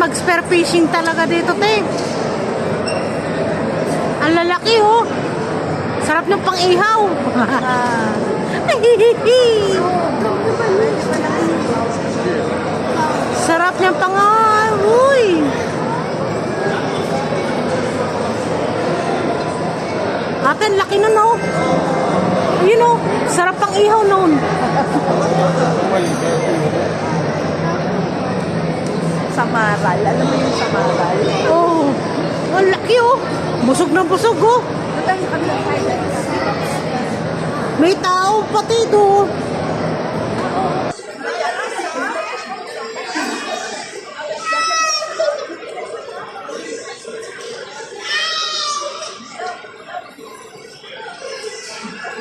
mag-spear fishing talaga dito, te. Ang lalaki, oh. Sarap ng pang-ihaw. Sarap niyang uy. Ate, ang laki nun, oh. Ayun, oh. Sarap pang-ihaw nun. Samaral. Alam mo yung samaral? Oh. Ang laki, oh. Busog na busog, oh. May tao pati doon.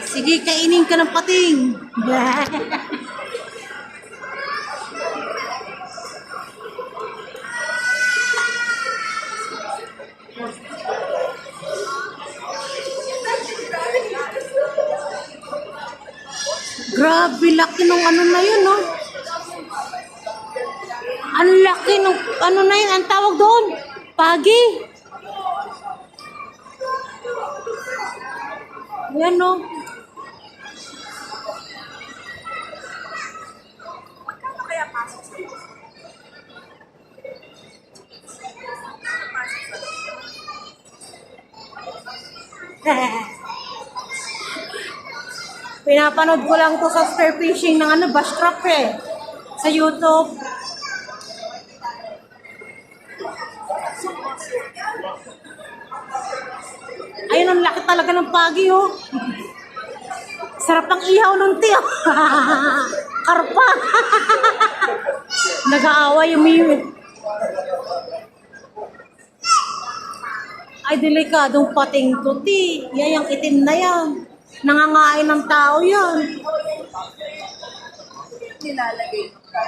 Sige, kainin ka ng pating. Grabe, laki nung ano na yun, no? Ang laki nung ano na yun, ang tawag doon? Pagi. Yan, no? Magkano kaya pasok sa iyo? Pinapanood ko lang to sa spear fishing ng ano, bass trap eh. Sa YouTube. Ayun, ang laki talaga ng pagi, oh. Sarap ang ihaw ng tiyo. Karpa. Nag-aaway yung mimi. Ay, delikadong pating to, ti. Yan yung itim na yan. Nangangain ng tao yan. Nilalagay mo ka.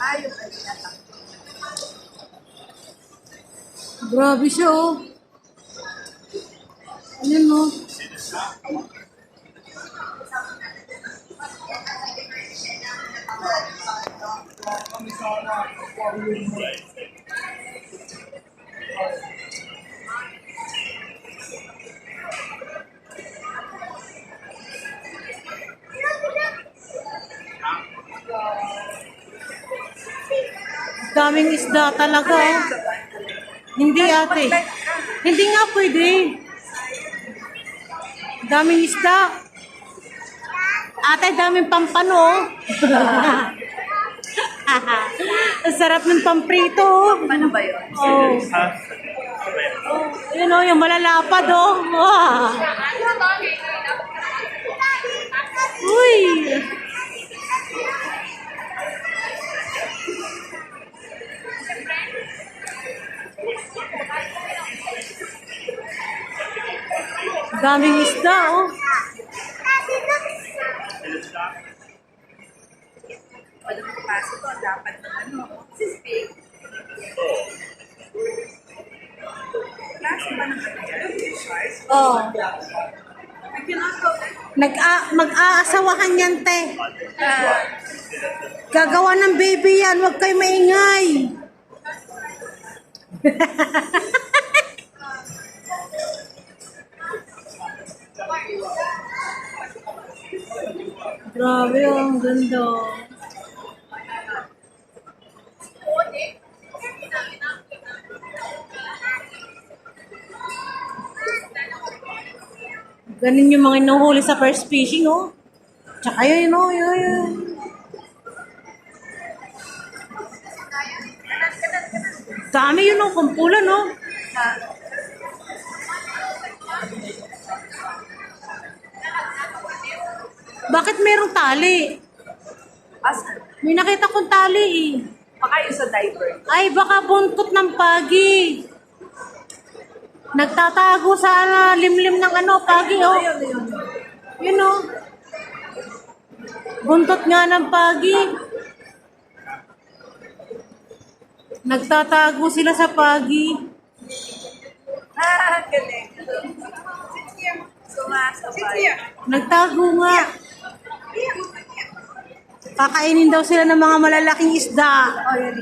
Ayaw ka nila. Grabe siya, oh. Ayan, oh. Daming isda talaga, oh. Hindi, ate. Hindi nga pwede. Daming isda. Ate, daming pampano, oh. Ang sarap ng pamprito, oh. Ano ba yun? Oh. Yun, oh, yung malalapad, oh. Wow. Uy. Daming isda, oh. Wala mo pasok to, dapat na ano, sisig. Klase ba ng ano yan? Fishers? Oh. I cannot go. Mag-aasawahan yan, te. Gagawa ng baby yan, huwag kayo maingay. Grabe, ang ganda. Ganun yung mga inuhuli sa first fishing, oh. Tsaka yun, oh, yun. Dami yun, oh, kumpulan, oh. Bakit merong tali? Asan? May nakita kong tali, eh. Baka yung sa diver. Ay, baka buntot ng pagi. Nagtatago sa limlim ng ano, pagi, oh. Ayun. Yun, oh. Buntot nga ng pagi. Nagtatago sila sa pagi. Galing. Sit here. Sumasabay. Nagtago nga. Kakainin daw sila ng mga malalaking isda. Oh, yan.